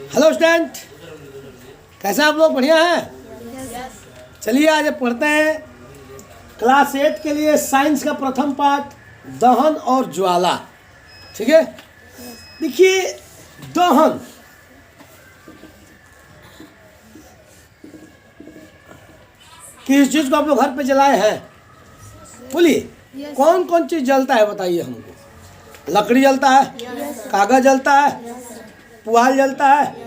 Hello student, कैसे आप लोग? बढ़िया हैं? चलिए आज पढ़ते हैं क्लास 8 के लिए साइंस का प्रथम पाठ दहन और ज्वाला। ठीक है, देखिए दहन किस चीज को आप लोग घर पे जलाए हैं? बोलिए कौन कौन चीज जलता है बताइए हमको। लकड़ी जलता है, कागज जलता है, पुआल जलता है,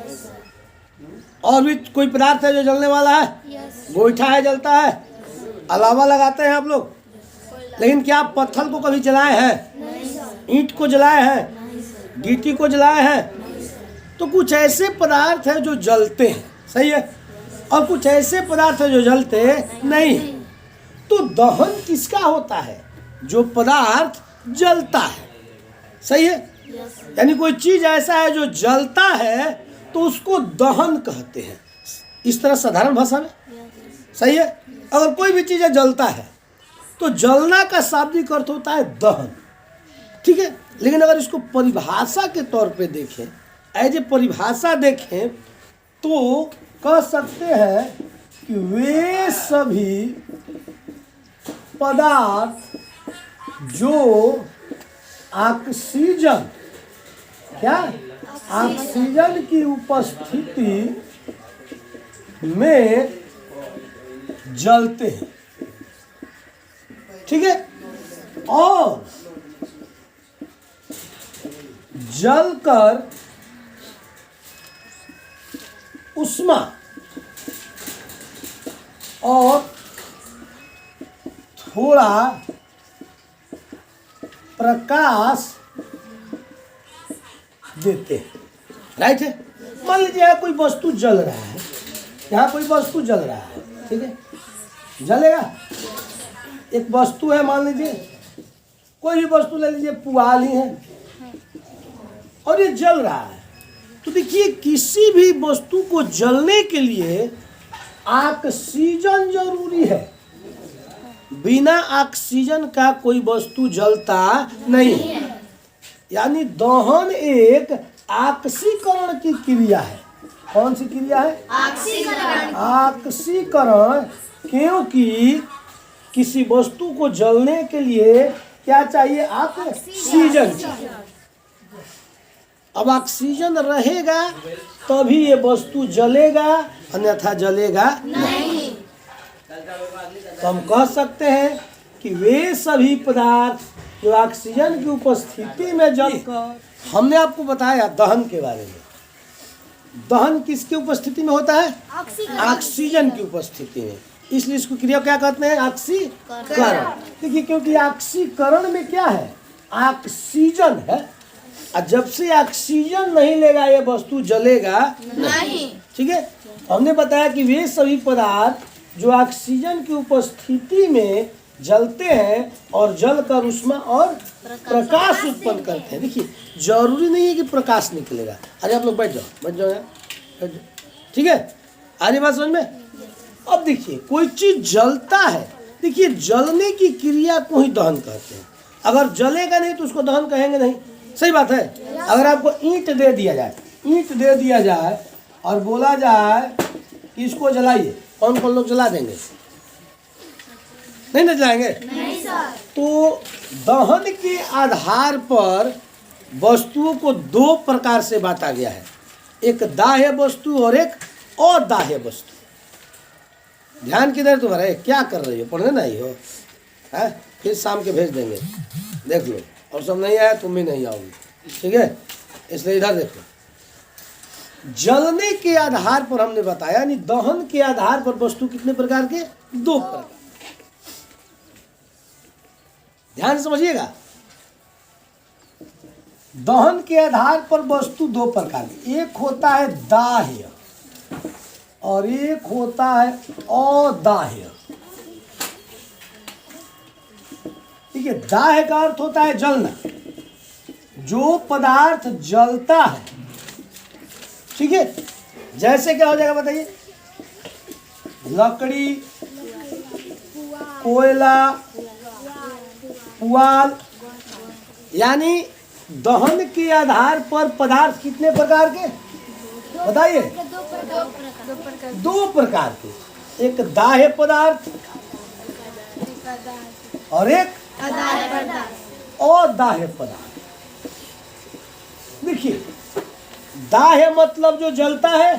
और भी कोई पदार्थ है जो जलने वाला है? गोईठा है जलता है, अलावा लगाते हैं आप लोग। लेकिन क्या आप पत्थर को कभी जलाए हैं? ईंट को जलाए हैं? गिट्टी को जलाए हैं? तो कुछ ऐसे पदार्थ है जो जलते हैं, सही है, और कुछ ऐसे पदार्थ है जो जलते नहीं। तो दहन किसका होता है? जो पदार्थ जलता है, सही है। यानी कोई चीज ऐसा है जो जलता है तो उसको दहन कहते हैं, इस तरह साधारण भाषा में, सही है। अगर कोई भी चीज जलता है तो जलना का शाब्दिक अर्थ होता है दहन, ठीक है। लेकिन अगर इसको परिभाषा के तौर पे देखें, एज ए परिभाषा देखें, तो कह सकते हैं कि वे सभी पदार्थ जो ऑक्सीजन, क्या ऑक्सीजन की उपस्थिति में जलते हैं, ठीक है, और जलकर उष्मा और थोड़ा प्रकाश देते हैं, राइट है। मान लीजिए यहाँ कोई वस्तु जल रहा है, यहाँ कोई वस्तु जल रहा है, ठीक है, जलेगा। एक वस्तु है, मान लीजिए कोई भी वस्तु ले लीजिए, पुआल ही है, और ये जल रहा है। तो देखिए किसी भी वस्तु को जलने के लिए ऑक्सीजन जरूरी है। बिना ऑक्सीजन का कोई वस्तु जलता नहीं है। यानी दहन एक ऑक्सीकरण की क्रिया है। कौन सी क्रिया है? ऑक्सीकरण। ऑक्सीकरण, क्योंकि किसी वस्तु को जलने के लिए क्या चाहिए? ऑक्सीजन चाहिए। अब ऑक्सीजन रहेगा तभी ये वस्तु जलेगा, अन्यथा जलेगा नहीं। तो हम कह सकते हैं कि वे सभी पदार्थ जो ऑक्सीजन की उपस्थिति में जलकर, हमने आपको बताया दहन के बारे में। दहन किसकी उपस्थिति में होता है? ऑक्सीजन की उपस्थिति में। इसलिए इसको क्रिया क्या कहते हैं? ऑक्सीकरण। देखिए क्योंकि ऑक्सीकरण में क्या है? ऑक्सीजन है, और जब से ऑक्सीजन नहीं लेगा ये वस्तु जलेगा नहीं, ठीक है। हमने बताया कि वे सभी पदार्थ जो ऑक्सीजन की उपस्थिति में जलते हैं और जलकर उष्मा और प्रकाश उत्पन्न करते हैं। देखिए जरूरी नहीं है कि प्रकाश निकलेगा। अरे आप लोग बैठ जाओ, बैठ जाओ यार, बैठ जाओ, ठीक है। आगे बात समझ में? अब देखिए कोई चीज जलता है, देखिए जलने की क्रिया को ही दहन कहते हैं। अगर जलेगा नहीं तो उसको दहन कहेंगे नहीं, सही बात है। अगर आपको ईंट दे दिया जाए, ईंट दे दिया जाए और बोला जाए कि इसको जलाइए, कौन कौन लोग जला देंगे? नहीं ना जलाएंगे? नहीं सर। तो दहन के आधार पर वस्तुओं को दो प्रकार से बांटा गया है, एक दाह्य वस्तु और एक अदाह्य वस्तु। ध्यान किधर तुम्हारा है? क्या कर रही हो? पढ़ने नहीं हो? है फिर शाम के भेज देंगे, देख लो। और सब नहीं आया तुम भी नहीं आओगी, ठीक है। इसलिए इधर देखो, जलने के आधार पर हमने बताया, यानी दहन के आधार पर वस्तु कितने प्रकार के? दो प्रकार। ध्यान से समझिएगा, दहन के आधार पर वस्तु दो प्रकार की, एक होता है दाह्य और एक होता है अदाह्य। ठीक है, दाह्य का अर्थ होता है जलना, जो पदार्थ जलता है, ठीक है। जैसे क्या हो जाएगा बताइए? लकड़ी, कोयला, पुआल, यानी दहन के आधार पर पदार्थ कितने प्रकार के? बताइए। दो प्रकार के, एक दाह्य पदार्थ और एक अदाह्य पदार्थ। देखिए, दाह्य मतलब जो जलता है,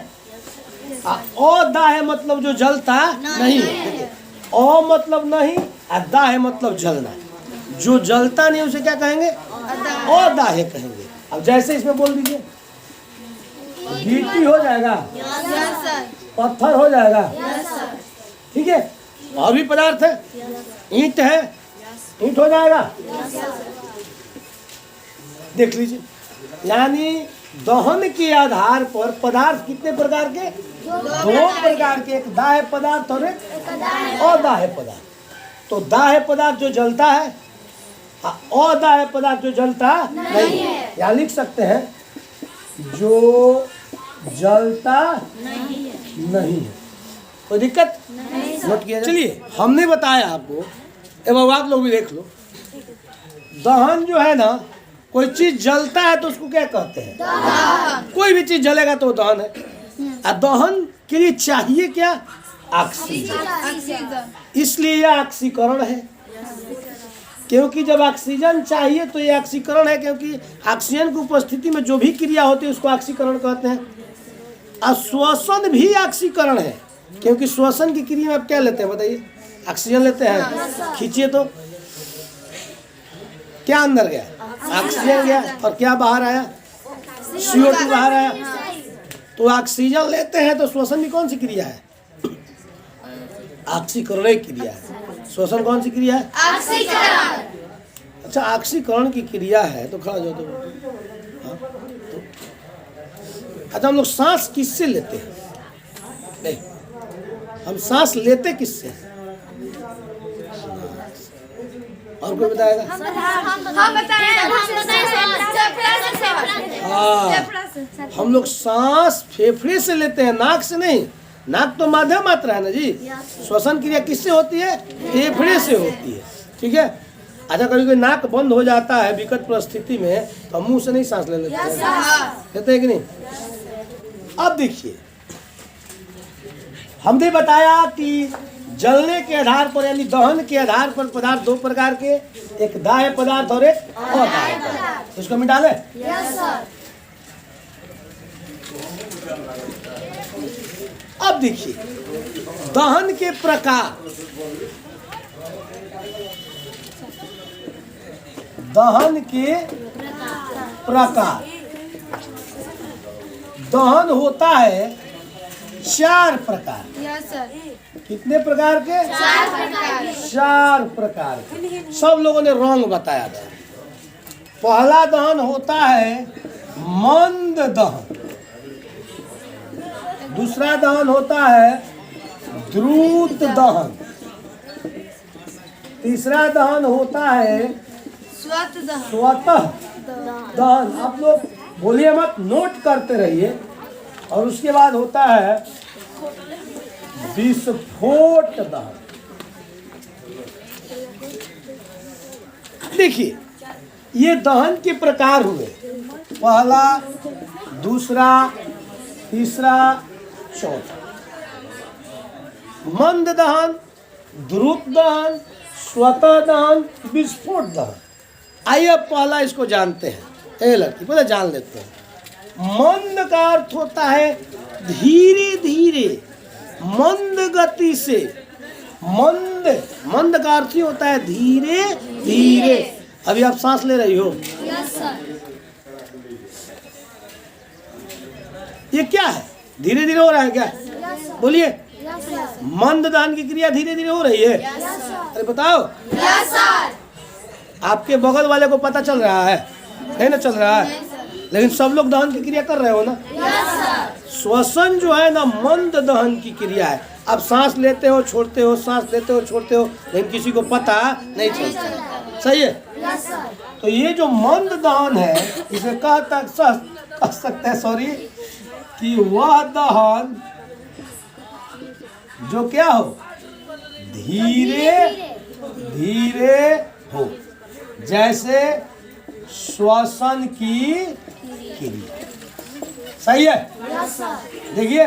अदाह्य मतलब जो जलता नहीं है। अ मतलब नहीं, दाह्य मतलब जलना। जो जलता नहीं उसे क्या कहेंगे? अदाह्य कहेंगे। अब जैसे इसमें बोल दीजिए, गिट्टी हो जाएगा, पत्थर हो जाएगा, ठीक है। और भी पदार्थ है, ईंट है, ईंट हो जाएगा। देख लीजिए, यानी दहन के आधार पर पदार्थ कितने प्रकार के? दो प्रकार के, एक दाह्य पदार्थ और एक अदाह्य पदार्थ। तो दाह्य पदार्थ जो जलता है, अदाह्य पदार्थ जो जलता नहीं है। या लिख सकते हैं जो जलता नहीं है। कोई दिक्कत नोट किया। चलिए, हमने बताया आपको, एवं आप लोग भी देख लो, दहन जो है ना, कोई चीज जलता है तो उसको क्या कहते हैं? दहन। कोई भी चीज जलेगा तो दहन है। और दहन के लिए चाहिए क्या? ऑक्सीजन। इसलिए यह ऑक्सीकरण है, क्योंकि जब ऑक्सीजन चाहिए तो ये ऑक्सीकरण है, क्योंकि ऑक्सीजन की उपस्थिति में जो भी क्रिया होती है उसको ऑक्सीकरण कहते हैं। और श्वसन भी ऑक्सीकरण है, क्योंकि श्वसन की क्रिया में आप क्या लेते हैं बताइए? ऑक्सीजन लेते हैं। खींचिए तो क्या अंदर गया? ऑक्सीजन गया, और क्या बाहर आया? CO2 बाहर आया। तो ऑक्सीजन लेते हैं तो श्वसन की कौन सी क्रिया है? ऑक्सीकरण क्रिया है। श्वसन कौन सी क्रिया है? ऑक्सीकरण। अच्छा, ऑक्सीकरण की क्रिया है तो खड़ा जाओ तो। अच्छा, हम लोग सांस किससे लेते हैं? नहीं, हम सांस लेते किससे? और कोई बताएगा? हम लोग सांस फेफड़े से लेते हैं, नाक से नहीं। नाक तो माध्यम मात्रा है ना जी। श्वसन क्रिया किससे होती है? फेफड़े से होती है, ठीक है। अच्छा, कभी कोई नाक बंद हो जाता है विकट परिस्थिति में तो हम मुंह से नहीं सांस ले लेते हैं, लेते हैं कि नहीं? अब देखिए, हमने बताया कि जलने के आधार पर, यानी दहन के आधार पर पदार्थ दो प्रकार के, एक दाह्य पदार्थ और एक अदाह्य पदार्थ। इसको मिटा ले। अब देखिए, दहन के प्रकार। दहन के प्रकार, दहन होता है 4 प्रकार। कितने प्रकार के? 4 प्रकार के। सब लोगों ने रंग बताया था। पहला दहन होता है मंद दहन, दूसरा दहन होता है द्रुत दहन, तीसरा दहन होता है स्वतः दहन। आप लोग बोलिए मत, नोट करते रहिए। और उसके बाद होता है विस्फोट दहन। देखिए, ये दहन के प्रकार हुए, पहला, दूसरा, तीसरा, चौथा। मंद दहन, द्रुत दहन, स्वतः दहन, विस्फोट दहन। आइए अब पहला इसको जानते हैं। ए लड़की, पहले जान लेते हैं। मंद का अर्थ होता है धीरे धीरे, मंद गति से। मंद का अर्थ ही होता है धीरे धीरे। अभी आप सांस ले रही हो, ये क्या है? धीरे धीरे हो रहा है क्या? बोलिए। मंद दहन की क्रिया धीरे धीरे हो रही है। अरे बताओ। आपके बगल वाले को पता चल रहा है? नहीं ना चल रहा है, लेकिन सब लोग दहन की क्रिया कर रहे हो ना। श्वसन जो है ना, मंद दहन की क्रिया है। आप सांस लेते हो छोड़ते हो, सांस लेते हो छोड़ते हो, लेकिन किसी को पता नहीं चलता। सही है? तो ये जो मंद दहन है, इसे कह सकते हैं सॉरी, कि वह दहन जो क्या हो, धीरे धीरे हो, जैसे श्वसन की क्रिया। सही है? देखिए,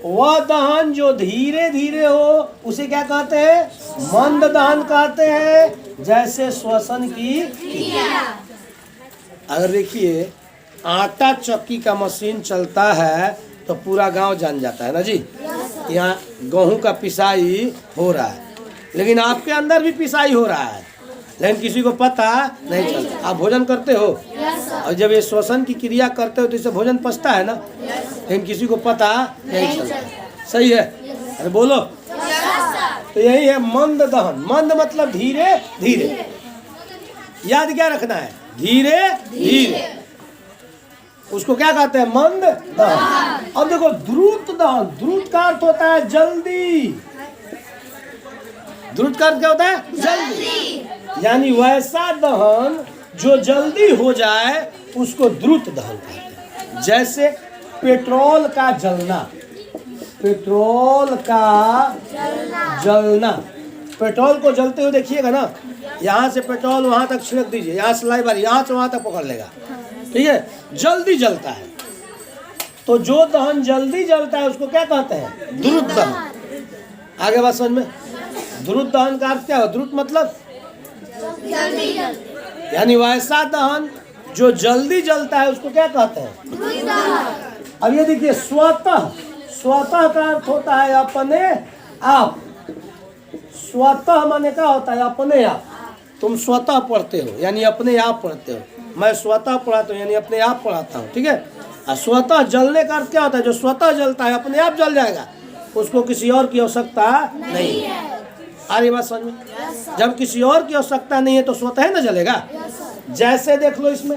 वह दहन जो धीरे धीरे हो उसे क्या कहते हैं? मंद दहन कहते हैं, जैसे श्वसन की क्रिया। अगर देखिए आटा चक्की का मशीन चलता है तो पूरा गांव जान जाता है ना जी, यहाँ गेहूं का पिसाई हो रहा है, लेकिन आपके अंदर भी पिसाई हो रहा है, लेकिन किसी को पता नहीं चलता। आप भोजन करते हो और जब ये श्वसन की क्रिया करते हो तो इससे भोजन पचता है ना, लेकिन किसी को पता नहीं चलता। सही है? अरे बोलो। तो यही है मंद दहन। मंद मतलब धीरे धीरे, याद क्या रखना है? धीरे धीरे, उसको क्या कहते हैं? मंद दहन। अब देखो द्रुत दहन, द्रुत का अर्थ होता है जल्दी। द्रुत का अर्थ क्या होता है? जल्दी। यानी वैसा दहन जो जल्दी हो जाए उसको द्रुत दहन कहते हैं। जैसे पेट्रोल का जलना, पेट्रोल का जलना, पेट्रोल को जलते हुए देखिएगा ना, यहाँ से पेट्रोल वहाँ तक छिड़क दीजिए, यहाँ से लाई बार यहाँ से वहाँ तक पकड़ लेगा, ठीक है? जल्दी जलता है। तो जो दहन जल्दी जलता है उसको क्या कहते हैं? द्रुत दहन। आगे बात समझ में? द्रुत दहन का अर्थ क्या है? द्रुत मतलब यानी वैसा दहन जो जल्दी जलता है उसको क्या कहते हैं? अब ये देखिए, स्वतः, स्वतः का अर्थ होता है अपने आप। स्वतः माने क्या होता है? अपने आप। तुम स्वतः पढ़ते हो यानी अपने आप पढ़ते हो, मैं स्वतः पढ़ाता हूँ यानी अपने आप पढ़ाता हूँ, ठीक है? और स्वतः जलने का अर्थ क्या होता है? जो स्वतः जलता है अपने आप जल जाएगा, उसको किसी और की आवश्यकता नहीं है। आ रही बात समझ में? जब किसी और की आवश्यकता नहीं है तो स्वतः न जलेगा। जैसे देख लो इसमें,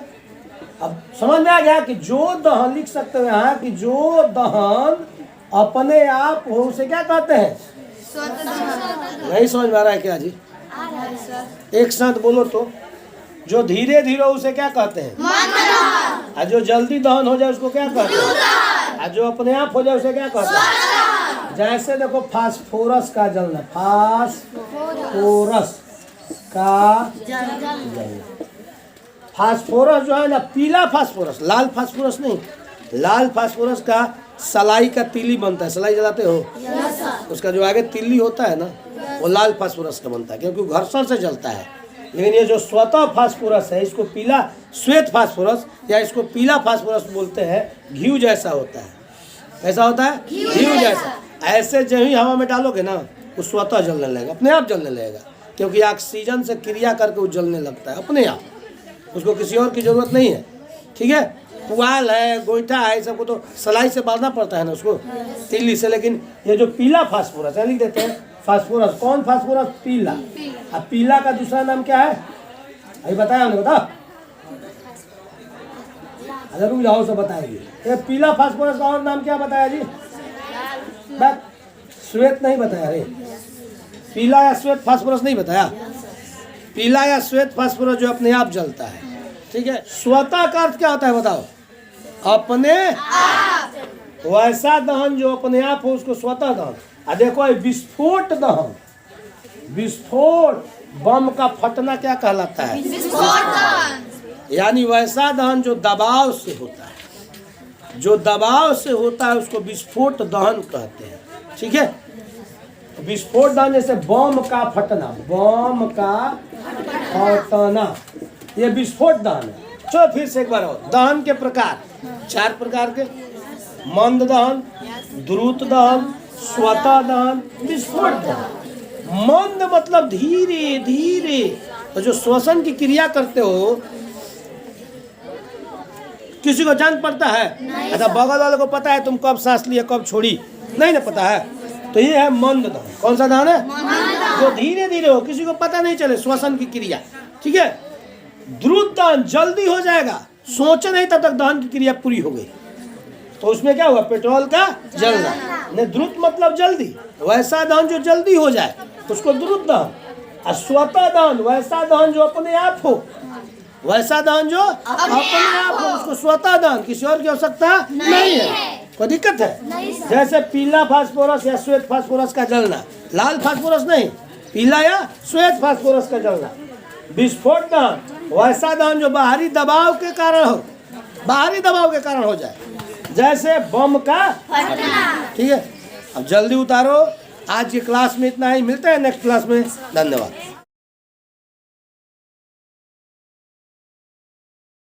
अब समझ में आ गया कि जो दहन, लिख सकते हो यहाँ कि जो दहन अपने आप हो उसे क्या कहते हैं? नहीं समझ में आ रहा है क्या जी? एक साथ बोलो तो। जो धीरे धीरे हो उसे क्या कहते हैं? और जो जल्दी दहन हो जाए उसको क्या कहते हैं? और जो अपने आप हो जाए उसे क्या कहते हैं? जैसे देखो फास्फोरस का जलना, फास्फोरस का जलना। फास्फोरस जो है ना, पीला फास्फोरस, लाल फास्फोरस नहीं, लाल फास्फोरस का सलाई का तीली बनता है। सलाई जलाते हो? उसका जो आगे तीली होता है ना, वो लाल फास्फोरस का बनता है, क्योंकि घर्षण से जलता है। लेकिन ये जो स्वतः फास्फोरस है, इसको पीला श्वेत फास्फोरस या इसको पीला फास्फोरस बोलते हैं। घी जैसा होता है। कैसा होता है? घी जैसा। ऐसे जो ही हवा में डालोगे ना, वो स्वतः जलने लगेगा, अपने आप जलने लगेगा, क्योंकि ऑक्सीजन से क्रिया करके वो जलने लगता है अपने आप। उसको किसी और की जरूरत नहीं है, ठीक है? पुआल है, गोईठा है, सबको तो सलाई से बांधना पड़ता है ना उसको, तीली से। लेकिन ये जो पीला फास्फोरस है, लिख देते हैं फास्फोरस। कौन फास्फोरस? पीला। अब पीला का दूसरा नाम क्या है? अभी बताया हमने, बताओ। अगर रुक जाओ से बताएगी। ये पीला फास्फोरस का और नाम क्या बताया जी? श्वेत नहीं बताया रे। पीला या श्वेत फास्फोरस नहीं बताया। पीला या श्वेत फास्फोरस जो अपने आप जलता है, ठीक है? स्वतः का अर्थ क्या होता है बताओ? अपने आप। वैसा दहन जो अपने आप हो उसको स्वतः दहन। देखो विस्फोट दहन, विस्फोट, बम का फटना क्या कहलाता है? यानी वैसा दहन जो दबाव से होता है, जो दबाव से होता है उसको विस्फोट दहन कहते हैं, ठीक है? विस्फोट दहन जैसे बम का फटना, बम का फटना, ये विस्फोट दहन है। चलो फिर से एक बार और। दहन के प्रकार 4 प्रकार के: मंद दहन, द्रुत दहन, स्वतः दहन, विस्फोट दहन। मंद मतलब धीरे धीरे, तो जो श्वसन की क्रिया करते हो, किसी को जान पड़ता है? अच्छा, बगल वाले को पता है तुम कब सांस लिए कब छोड़ी? नहीं ना पता है। तो ये है मंद दहन। कौन सा दहन है? जो धीरे धीरे हो, किसी को पता नहीं चले श्वसन की क्रिया, ठीक है? द्रुत दहन जल्दी हो जाएगा, सोचे नहीं तब तक दहन की क्रिया पूरी हो गई, तो उसमें क्या हुआ? पेट्रोल का जलना। नहीं, द्रुत मतलब जल्दी, वैसा दहन जो जल्दी हो जाए उसको द्रुत दहन। और स्वतः दहन वैसा दहन जो अपने आप हो, वैसा दहन जो अपने आप हो उसको स्वतः दहन, किसी और की आवश्यकता नहीं है। कोई दिक्कत है? जैसे पीला फास्फोरस या श्वेत फास्फोरस का जलना, लाल फास्फोरस नहीं, पीला या श्वेत फास्फोरस का जलना। विस्फोट दहन वैसा दहन जो बाहरी दबाव के कारण हो, बाहरी दबाव के कारण हो जाए, जैसे बम का फटना। ठीक है, अब जल्दी उतारो। आज की क्लास में इतना ही, मिलते हैं नेक्स्ट क्लास में। धन्यवाद।